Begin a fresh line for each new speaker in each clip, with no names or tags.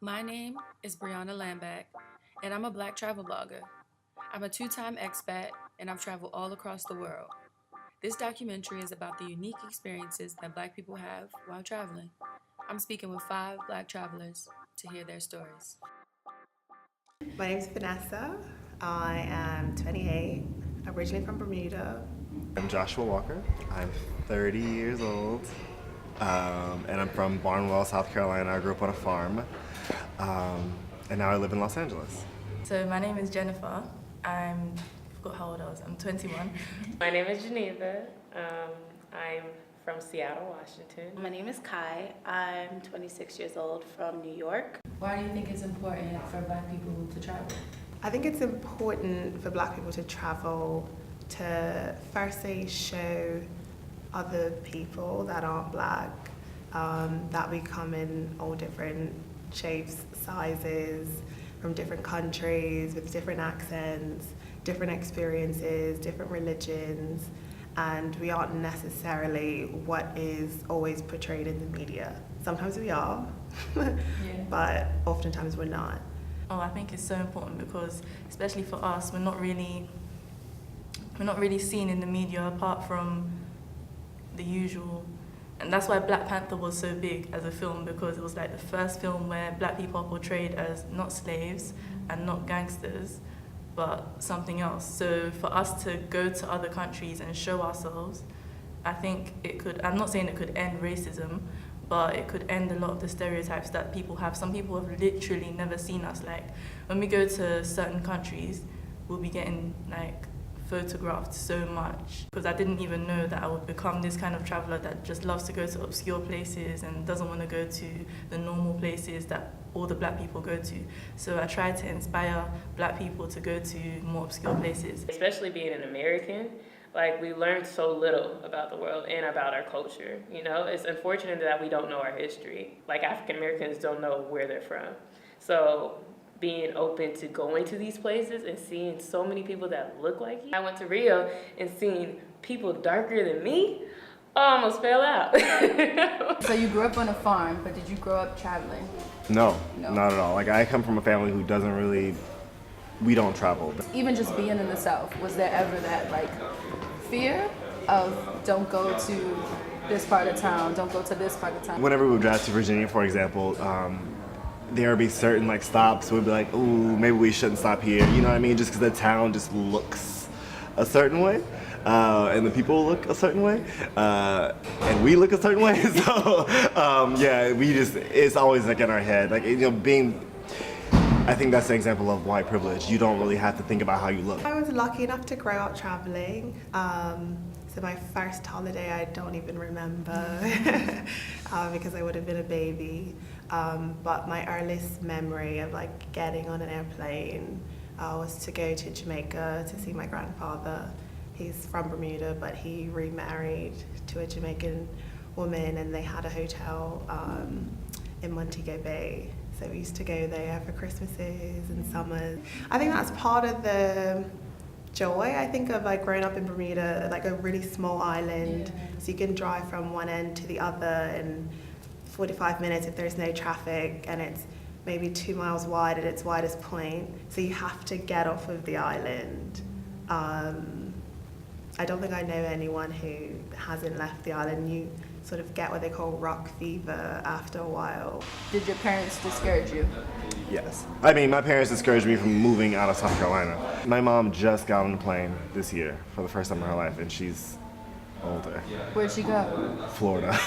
My name is Briona Lamback, and I'm a Black travel blogger. I'm a two-time expat, and I've traveled all across the world. This documentary is about the unique experiences that Black people have while traveling. I'm speaking with 5 Black travelers to hear their stories.
My name is Vanessa. I am 28, originally from Bermuda.
I'm Joshua Walker. I'm 30 years old, and I'm from Barnwell, South Carolina. I grew up on a farm, and now I live in Los Angeles.
So my name is Jeneva. I forgot how old I was. I'm 21.
My name is Jeneva. I'm from Seattle, Washington.
My name is Kai. I'm 26 years old from New York.
Why do you think it's important for Black people to travel?
I think it's important for Black people to travel to firstly show other people that aren't Black that we come in all different shapes, sizes, from different countries, with different accents, different experiences, different religions, and we aren't necessarily what is always portrayed in the media. Sometimes we are, but oftentimes we're not.
Oh, I think it's so important because, especially for us, we're not really seen in the media apart from the usual. And that's why Black Panther was so big as a film, because it was like the first film where Black people are portrayed as not slaves and not gangsters, but something else. So for us to go to other countries and show ourselves, I think it could, I'm not saying it could end racism, but it could end a lot of the stereotypes that people have. Some people have literally never seen us. Like, when we go to certain countries, we'll be getting like photographed so much, because I didn't even know that I would become this kind of traveler that just loves to go to obscure places and doesn't want to go to the normal places that all the Black people go to. So I try to inspire Black people to go to more obscure places.
Especially being an American, like, we learn so little about the world and about our culture. You know, it's unfortunate that we don't know our history. Like, African Americans don't know where they're from. So being open to going to these places and seeing so many people that look like you. I went to Rio and seeing people darker than me, I almost fell out.
So you grew up on a farm, but did you grow up traveling?
No, not at all. Like, I come from a family who doesn't really, we don't travel.
Even just being in the South, was there ever that like fear of don't go to this part of town, don't go to this part of town?
Whenever we would drive to Virginia, for example, there would be certain like stops. We'd be like, ooh, maybe we shouldn't stop here. You know what I mean? Just because the town just looks a certain way, and the people look a certain way, and we look a certain way. So yeah, it's always like in our head. Like, you know, I think that's an example of white privilege. You don't really have to think about how you look.
I was lucky enough to grow up traveling. So my first holiday I don't even remember because I would have been a baby. But my earliest memory of like getting on an airplane was to go to Jamaica to see my grandfather. He's from Bermuda, but he remarried to a Jamaican woman, and they had a hotel in Montego Bay. So we used to go there for Christmases and summers. I think that's part of the joy, I think, of like growing up in Bermuda, like a really small island. So you can drive from one end to the other in 45 minutes if there's no traffic, and it's maybe 2 miles wide at its widest point. So you have to get off of the island. I don't think I know anyone who hasn't left the island. You sort of get what they call rock fever after a while.
Did your parents discourage you?
Yes. I mean, my parents discouraged me from moving out of South Carolina. My mom just got on a plane this year for the first time in her life, and she's older.
Where'd she go?
Florida.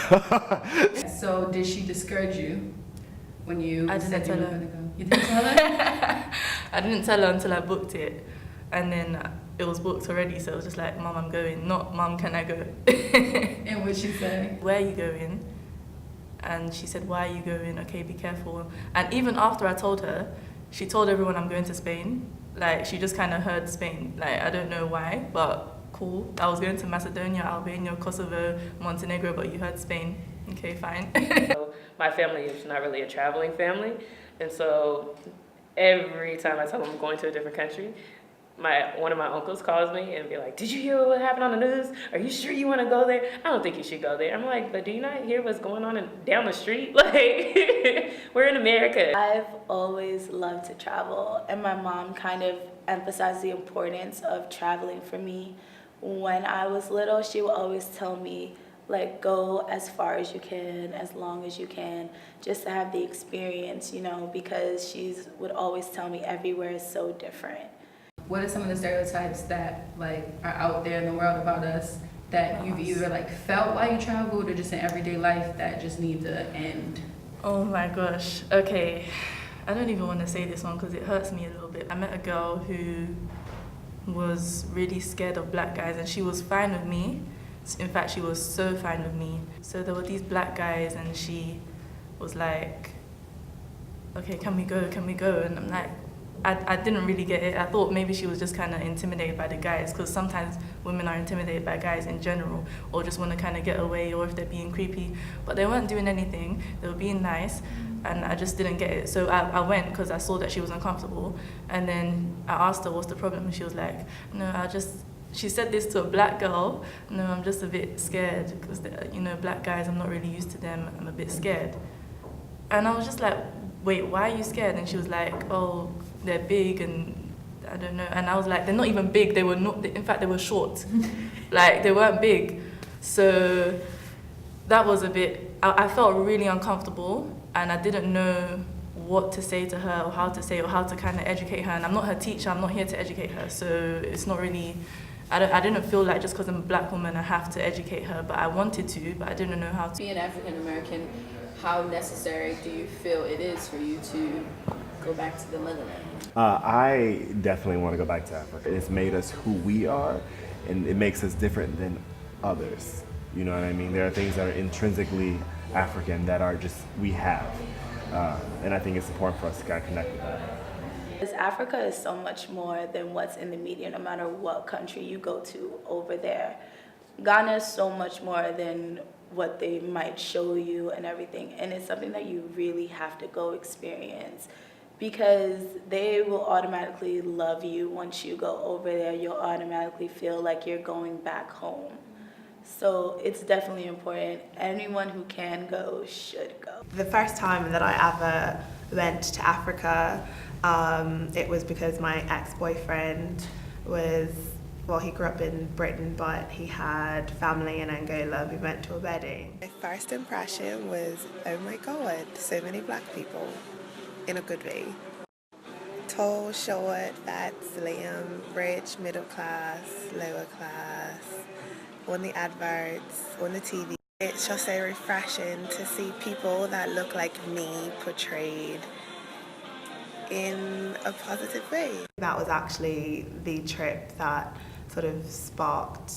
So did she discourage you when you
I
said
didn't
you
tell
were
her.
going to go? You didn't tell her?
I didn't tell her until I booked it, and then it was booked already, so it was just like, Mom, I'm going, not Mom, can I go?
And what'd she say?
Where are you going? And she said, why are you going? Okay, be careful. And even after I told her, she told everyone I'm going to Spain. Like, she just kind of heard Spain. Like, I don't know why, but cool. I was going to Macedonia, Albania, Kosovo, Montenegro, but you heard Spain. Okay, fine.
So my family is not really a traveling family, and so every time I tell them I'm going to a different country, one of my uncles calls me and be like, did you hear what happened on the news? Are you sure you want to go there? I don't think you should go there. I'm like, but do you not hear what's going on down the street? Like, we're in America.
I've always loved to travel, and my mom kind of emphasized the importance of traveling for me. When I was little, she would always tell me, like, go as far as you can, as long as you can, just to have the experience, you know, because she would always tell me everywhere is so different.
What are some of the stereotypes that like are out there in the world about us that you've either like felt while you traveled or just in everyday life that just need to end?
Oh my gosh. Okay. I don't even want to say this one because it hurts me a little bit. I met a girl who was really scared of black guys, and she was fine with me. In fact, she was so fine with me. So there were these black guys and she was like, okay, can we go? And I'm like, I didn't really get it. I thought maybe she was just kind of intimidated by the guys, because sometimes women are intimidated by guys in general, or just want to kind of get away, or if they're being creepy. But they weren't doing anything. They were being nice, and I just didn't get it. So I went because I saw that she was uncomfortable, and then I asked her what's the problem, and she was like, no, she said this to a black girl, no, I'm just a bit scared because, you know, black guys, I'm not really used to them, I'm a bit scared. And I was just like, wait, why are you scared? And she was like, oh, they're big and I don't know. And I was like, they're not even big, they were not, in fact, they were short. Like, they weren't big. So that was a bit, I felt really uncomfortable, and I didn't know what to say to her, or how to say, or how to kind of educate her. And I'm not her teacher, I'm not here to educate her, so it's not really, I didn't feel like just because I'm a black woman I have to educate her, but I wanted to, but I didn't know how to.
Being African American, how necessary do you feel it is for you to go back to the motherland?
I definitely want to go back to Africa. It's made us who we are, and it makes us different than others. You know what I mean? There are things that are intrinsically African that are just, we have. And I think it's important for us to kind of connect with that.
Because Africa is so much more than what's in the media, no matter what country you go to over there. Ghana is so much more than what they might show you and everything. And it's something that you really have to go experience, because they will automatically love you once you go over there. You'll automatically feel like you're going back home. So it's definitely important. Anyone who can go should go.
The first time that I ever went to Africa, it was because my ex-boyfriend was, well, he grew up in Britain, but he had family in Angola. We went to a wedding. My first impression was, oh my God, so many black people, in a good way. Tall, short, fat, slim, rich, middle class, lower class, on the adverts, on the TV. It's just so refreshing to see people that look like me portrayed in a positive way. That was actually the trip that sort of sparked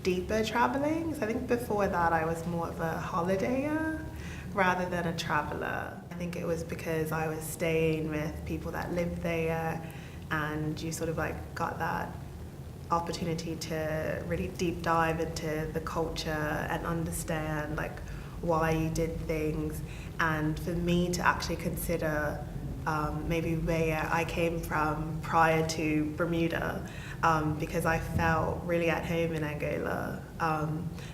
deeper traveling. So I think before that I was more of a holidayer rather than a traveler. I think it was because I was staying with people that lived there, and you sort of like got that opportunity to really deep dive into the culture and understand like why you did things, and for me to actually consider maybe where I came from prior to Bermuda, because I felt really at home in Angola.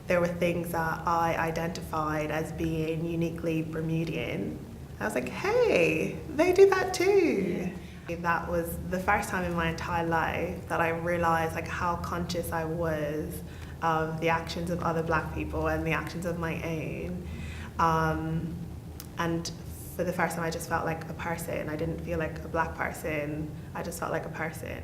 There were things that I identified as being uniquely Bermudian. I was like, hey, they do that too. That was the first time in my entire life that I realized like how conscious I was of the actions of other black people and the actions of my own. And for the first time I just felt like a person. I didn't feel like a black person, I just felt like a person.